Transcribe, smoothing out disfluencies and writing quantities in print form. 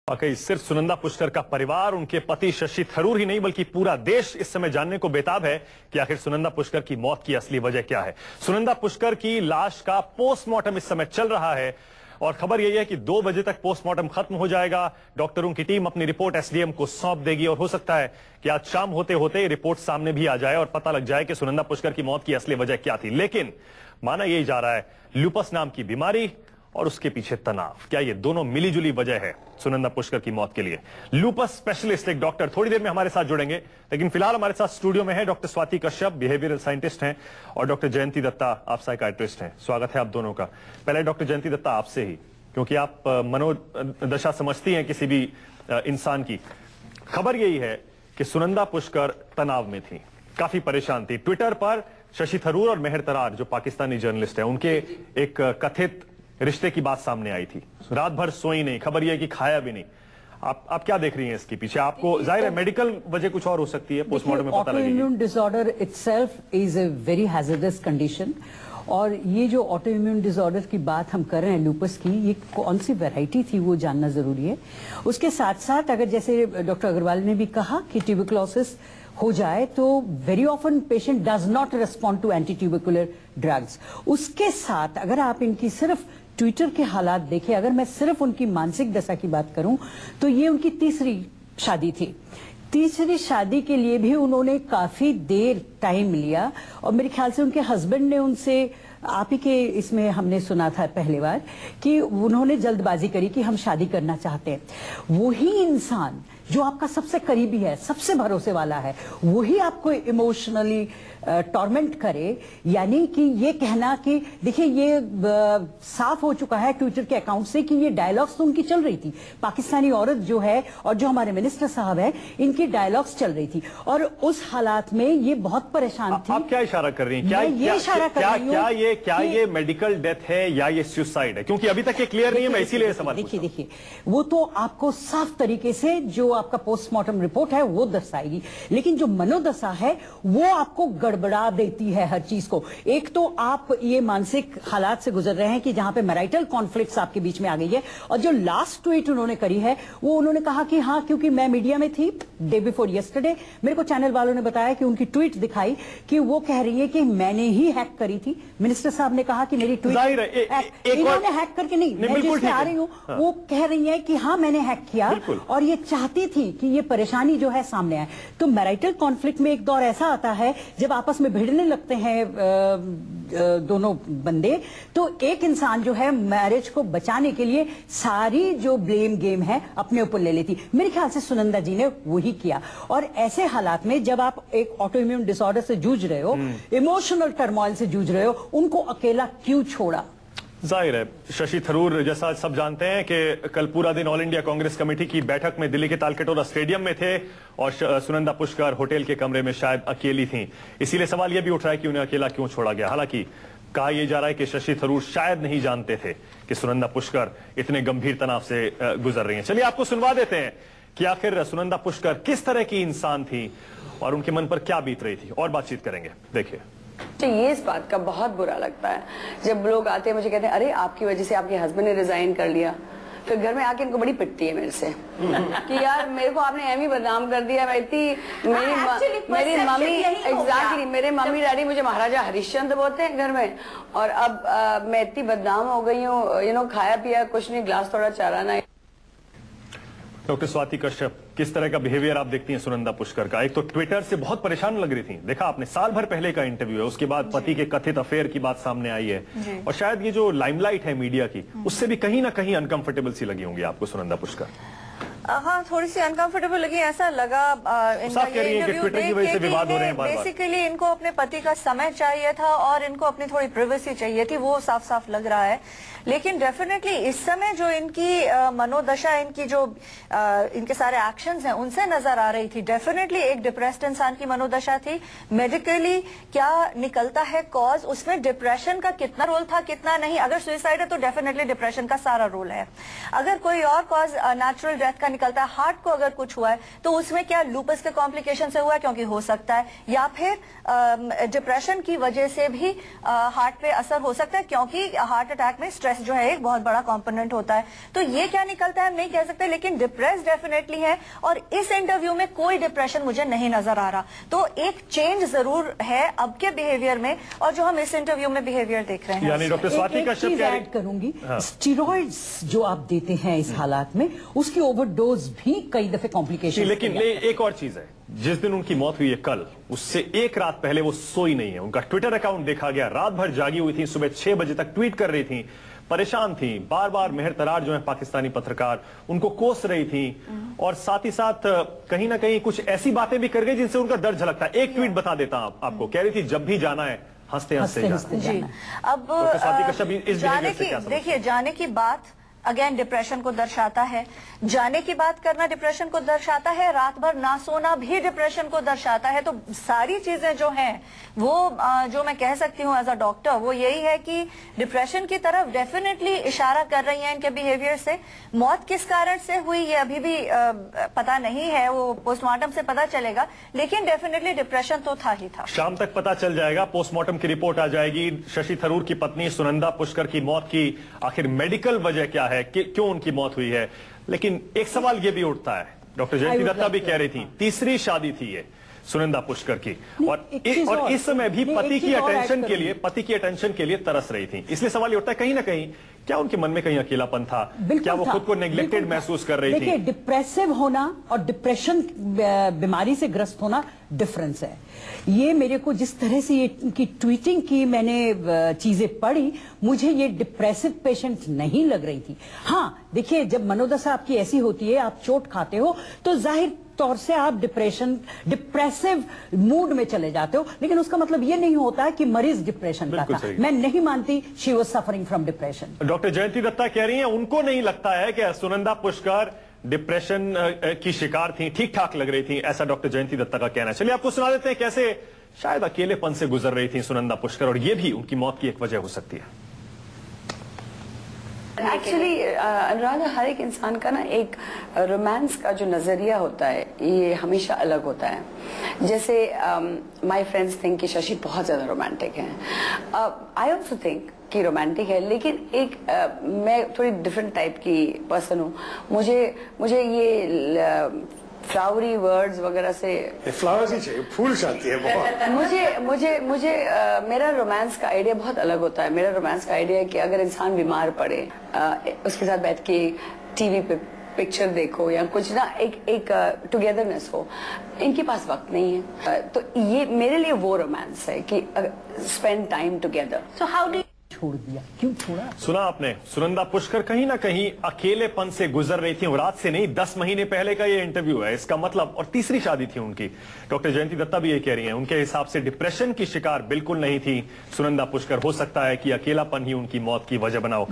वाकई सिर्फ सुनंदा पुष्कर का परिवार, उनके पति शशि थरूर ही नहीं बल्कि पूरा देश इस समय जानने को बेताब है कि आखिर सुनंदा पुष्कर की मौत की असली वजह क्या है। सुनंदा पुष्कर की लाश का पोस्टमार्टम इस समय चल रहा है और खबर यही है कि 2 बजे तक पोस्टमार्टम खत्म हो जाएगा। डॉक्टरों की टीम अपनी रिपोर्ट एसडीएम को सौंप देगी और हो सकता है कि आज शाम होते होते रिपोर्ट सामने भी आ जाए और पता लग जाए कि सुनंदा पुष्कर की मौत की असली वजह क्या थी। लेकिन माना यही जा रहा है लुपस नाम की बीमारी और उसके पीछे तनाव, क्या ये दोनों मिलीजुली वजह है सुनंदा पुष्कर की मौत के लिए। लुपस स्पेशलिस्ट एक डॉक्टर थोड़ी देर में हमारे साथ जुड़ेंगे, लेकिन फिलहाल हमारे साथ स्टूडियो में है doctor Swati Kashyap, behavioural scientist हैं, और डॉक्टर जयंती दत्ता, आप साइकाइट्रिस्ट हैं। स्वागत है आप दोनों का। पहले डॉक्टर जयंती दत्ता आपसे ही, क्योंकि आप मनोदशा समझती हैं किसी भी इंसान की। खबर यही है कि सुनंदा पुष्कर तनाव में थी, काफी परेशान थी। ट्विटर पर शशि थरूर और मेहर तरार जो पाकिस्तानी जर्नलिस्ट है, उनके एक कथित रिश्ते की बात सामने आई थी। रात भर सोई नहीं, खबर यह है कि खाया भी नहीं। आप क्या देख रही हैं इसके पीछे? आपको जाहिर है मेडिकल वजह कुछ और हो सकती है, पोस्टमार्टम में पता लगेगी। Autoimmune disorder itself is a very hazardous condition, और ये जो ऑटोइम्यून डिसऑर्डर की बात हम कर रहे हैं लूपस की, ये कौन सी वैरायटी थी वो जानना जरूरी है। उसके साथ साथ अगर जैसे डॉक्टर अग्रवाल ने भी कहा कि ट्यूबरकुलोसिस हो जाए तो very often patient does not respond to anti tubercular drugs. उसके साथ अगर आप इनकी सिर्फ ट्विटर के हालात देखें, अगर मैं सिर्फ उनकी मानसिक दशा की बात करूं तो ये उनकी तीसरी शादी थी। तीसरी शादी के लिए भी उन्होंने काफी देर टाइम लिया, और मेरे ख्याल से उनके हस्बैंड ने उनसे, आप ही के इसमें हमने सुना था पहली बार कि उन्होंने जल्दबाजी करी कि हम शादी करना चाहते हैं। वही इंसान जो आपका सबसे करीबी है, सबसे भरोसे वाला है, वही आपको इमोशनली टॉर्मेंट करे, यानी कि ये कहना कि देखिए ये साफ हो चुका है ट्विटर के अकाउंट से कि ये डायलॉग्स तो उनकी चल रही थी। पाकिस्तानी औरत जो है और जो हमारे मिनिस्टर साहब है, इनकी डायलॉग्स चल रही थी, और उस हालात में ये बहुत परेशान थी। आप क्या इशारा कर रही हैं? क्या ये मेडिकल डेथ है या ये सुसाइड है? क्योंकि अभी तक ये क्लियर नहीं है, मैं इसीलिए सवाल पूछ रहा हूं। देखिए वो तो आपको साफ तरीके से जो आपका पोस्टमार्टम रिपोर्ट है वो दर्शाएगी, लेकिन जो मनोदशा है वो आपको गड़बड़ा देती है हर चीज को। एक तो आप ये मानसिक हालात से गुजर रहे हैं कि जहां पे मैरिटल कॉन्फ्लिक्ट्स आपके बीच में आ गई है, और जो लास्ट ट्वीट उन्होंने करी है वो उन्होंने कहा कि हाँ, क्योंकि मैं मीडिया में थी डे बिफोर यस्टरडे, मेरे को चैनल वालों ने बताया कि उनकी ट्वीट दिखाई कि वो कह रही है कि मैंने ही हैक करी थी। मिनिस्टर साहब ने कहा कि मेरी ट्वीट इन्होंने हैक करके नहीं, मैं जिससे आ रही हूँ वो कह रही है कि हाँ मैंने हैक किया, और ये चाहती थी कि ये परेशानी जो है सामने आए। तो मैरिटल कॉन्फ्लिक्ट में एक दौर ऐसा आता है जब आपस में भिड़ने लगते हैं दोनों बंदे, तो एक इंसान जो है मैरिज को बचाने के लिए सारी जो ब्लेम गेम है अपने ऊपर ले लेती। मेरे ख्याल से सुनंदा जी ने वही किया। और ऐसे हालात में जब आप एक ऑटोइम्यून डिसऑर्डर से जूझ रहे हो, इमोशनल टर्मोइल से जूझ रहे हो, उनको अकेला क्यों छोड़ा? जाहिर है शशि थरूर, जैसा सब जानते हैं कि कल पूरा दिन ऑल इंडिया कांग्रेस कमेटी की बैठक में दिल्ली के तालकटोरा स्टेडियम में थे, और सुनंदा पुष्कर होटल के कमरे में शायद अकेली थीं। इसीलिए सवाल यह भी उठ रहा है कि उन्हें अकेला क्यों छोड़ा गया। हालांकि कहा यह जा रहा है कि शशि थरूर शायद नहीं जानते थे कि सुनंदा पुष्कर इतने गंभीर तनाव से गुजर रही हैं। चलिए आपको सुनवा देते हैं कि आखिर सुनंदा पुष्कर किस तरह की इंसान थी और उनके मन पर क्या बीत रही थी, और बातचीत करेंगे। देखिए, तो ये इस बात का बहुत बुरा लगता है जब लोग आते हैं मुझे कहते हैं अरे आपकी वजह से आपके हस्बैंड ने रिजाइन कर लिया। फिर घर में आके इनको बड़ी पिटती है मेरे से कि यार मेरे को आपने एम ही बदनाम कर दिया। मैं इतनी मेरी मम्मी एग्जैक्टली मेरे मम्मी डैडी मुझे महाराजा हरिश्चंद्र बोलते हैं घर में, और अब मैं इतनी बदनाम हो गई हूँ, खाया पिया कुछ नहीं, ग्लास थोड़ा चारा ना। डॉक्टर स्वाति कश्यप, किस तरह का बिहेवियर आप देखती हैं सुनंदा पुष्कर का? एक तो ट्विटर से बहुत परेशान लग रही थी, देखा आपने, साल भर पहले का इंटरव्यू है, उसके बाद पति के कथित अफेयर की बात सामने आई है, और शायद ये जो लाइमलाइट है मीडिया की, उससे भी कहीं ना कहीं अनकंफर्टेबल सी लगी होंगी आपको सुनंदा पुष्कर। हाँ, थोड़ी सी अनकंफर्टेबल लगी, ऐसा लगा इनका ये इंटरव्यू देख के कि बेसिकली इनको अपने पति का समय चाहिए था और इनको अपनी थोड़ी प्राइवेसी चाहिए थी, वो साफ साफ लग रहा है। लेकिन डेफिनेटली इस समय जो इनकी मनोदशा, इनकी जो इनके सारे एक्शंस हैं उनसे नजर आ रही थी। डेफिनेटली एक डिप्रेस्ड इंसान की मनोदशा थी। मेडिकली क्या निकलता है कॉज, उसमें डिप्रेशन का कितना रोल था कितना नहीं। अगर सुसाइड है तो डेफिनेटली डिप्रेशन का सारा रोल है। अगर कोई और कॉज नेचुरल डेथ का निकलता है हार्ट को अगर कुछ हुआ है तो उसमें क्या लूपस के कॉम्प्लिकेशन से हुआ है, क्योंकि हो सकता है, या फिर डिप्रेशन की वजह से भी हार्ट पे असर हो सकता है, क्योंकि हार्ट अटैक में स्ट्रेस जो है एक बहुत बड़ा कंपोनेंट होता है। तो ये क्या निकलता है हम नहीं कह सकते, लेकिन डिप्रेस डेफिनेटली है और इस इंटरव्यू में कोई डिप्रेशन मुझे नहीं नजर आ रहा। तो एक चेंज जरूर है अब के बिहेवियर में और जो हम इस इंटरव्यू में बिहेवियर देख रहे हैं। यानी डॉक्टर स्वाति कश्यप ऐड करूंगी, स्टीरॉइड्स जो आप देते हैं इस हालात में, उसकी ओवरडोज भी कई दफे कॉम्प्लिकेशन। लेकिन एक और चीज है, जिस दिन उनकी मौत हुई है कल, उससे एक रात पहले वो सोई नहीं है। उनका ट्विटर अकाउंट देखा गया, रात भर जागी हुई थी, सुबह 6 बजे तक ट्वीट कर रही थी, परेशान थी, बार बार मेहर तरार जो है पाकिस्तानी पत्रकार उनको कोस रही थी और साथ ही साथ कहीं ना कहीं कुछ ऐसी बातें भी कर गई जिनसे उनका दर्द झलकता है। एक ट्वीट बता देता हूं आपको, कह रही थी जब भी जाना है हंसते हंसते जाना। अब देखिए, जाने की बात अगेन डिप्रेशन को दर्शाता है, जाने की बात करना डिप्रेशन को दर्शाता है, रात भर ना सोना भी डिप्रेशन को दर्शाता है। तो सारी चीजें जो हैं वो जो मैं कह सकती हूँ एज अ डॉक्टर वो यही है कि डिप्रेशन की तरफ डेफिनेटली इशारा कर रही हैं इनके बिहेवियर से। मौत किस कारण से हुई ये अभी भी पता नहीं है, वो पोस्टमार्टम से पता चलेगा, लेकिन डेफिनेटली डिप्रेशन तो था ही था। शाम तक पता चल जाएगा, पोस्टमार्टम की रिपोर्ट आ जाएगी। शशि थरूर की पत्नी सुनंदा पुष्कर की मौत की आखिर मेडिकल वजह क्या है, क्यों उनकी मौत हुई है। लेकिन एक सवाल ये भी उठता है, डॉक्टर जयंती दत्ता भी कह रही थी, तीसरी शादी थी ये सुनंदा पुष्कर की, और इस समय भी पति की अटेंशन के लिए तरस रही थी। इसलिए सवाल ये उठता है, कहीं ना कहीं क्या उनके मन में कहीं अकेलापन था, क्या वो खुद को नेग्लेक्टेड महसूस कर रही थी? देखिए, डिप्रेसिव होना और डिप्रेशन बीमारी से ग्रस्त होना डिफरेंस है। ये मेरे को जिस तरह से ये इनकी ट्वीटिंग की मैंने चीजें पढ़ी, मुझे ये डिप्रेसिव पेशेंट नहीं लग रही थी। हाँ देखिए, जब मनोदशा आपकी ऐसी होती है, आप चोट खाते हो तो जाहिर तौर से आप डिप्रेसिव मूड में चले जाते हो, लेकिन उसका मतलब ये नहीं होता कि मरीज डिप्रेशन का था। मैं नहीं मानती she was suffering from depression. Doctor Jayanti Datta कह रही हैं उनको नहीं लगता है कि सुनंदा पुष्कर डिप्रेशन की शिकार थी, ठीक ठाक लग रही थी, ऐसा डॉक्टर जयंती दत्ता का कहना है। चलिए आपको सुना देते हैं कैसे शायद अकेलेपन से गुजर रही थी सुनंदा पुष्कर, और ये भी उनकी मौत की एक वजह हो सकती है। एक्चुअली अनुराधा, हर एक इंसान का ना एक रोमांस का जो नजरिया होता है ये हमेशा अलग होता है। जैसे माय फ्रेंड्स थिंक कि शशि बहुत ज्यादा रोमांटिक है, आई ऑल्सो थिंक कि रोमांटिक है, लेकिन एक मैं थोड़ी डिफरेंट टाइप की पर्सन हूँ। मुझे ये फ्लावरी वर्ड्स वगैरह से, फ्लावर्स ही चाहिए, फूल चाहती है बहुत। मुझे मेरा रोमांस का आइडिया बहुत अलग होता है। मेरा रोमांस का आइडिया है कि अगर इंसान बीमार पड़े, उसके साथ बैठ के टीवी पे पिक्चर देखो या कुछ ना, एक टुगेदरनेस हो। इनके पास वक्त नहीं है, तो ये मेरे लिए वो रोमांस है कि spend time together. So how do छोड़ दिया, क्यों छोड़ा? सुना आपने, सुनंदा पुष्कर कहीं ना कहीं अकेलेपन से गुजर रही थी। रात से नहीं, 10 महीने पहले का ये इंटरव्यू है, इसका मतलब, और तीसरी शादी थी उनकी। डॉक्टर जयंती दत्ता भी ये कह रही हैं, उनके हिसाब से डिप्रेशन की शिकार बिल्कुल नहीं थी सुनंदा पुष्कर। हो सकता है कि अकेलापन ही उनकी मौत की वजह बना हो।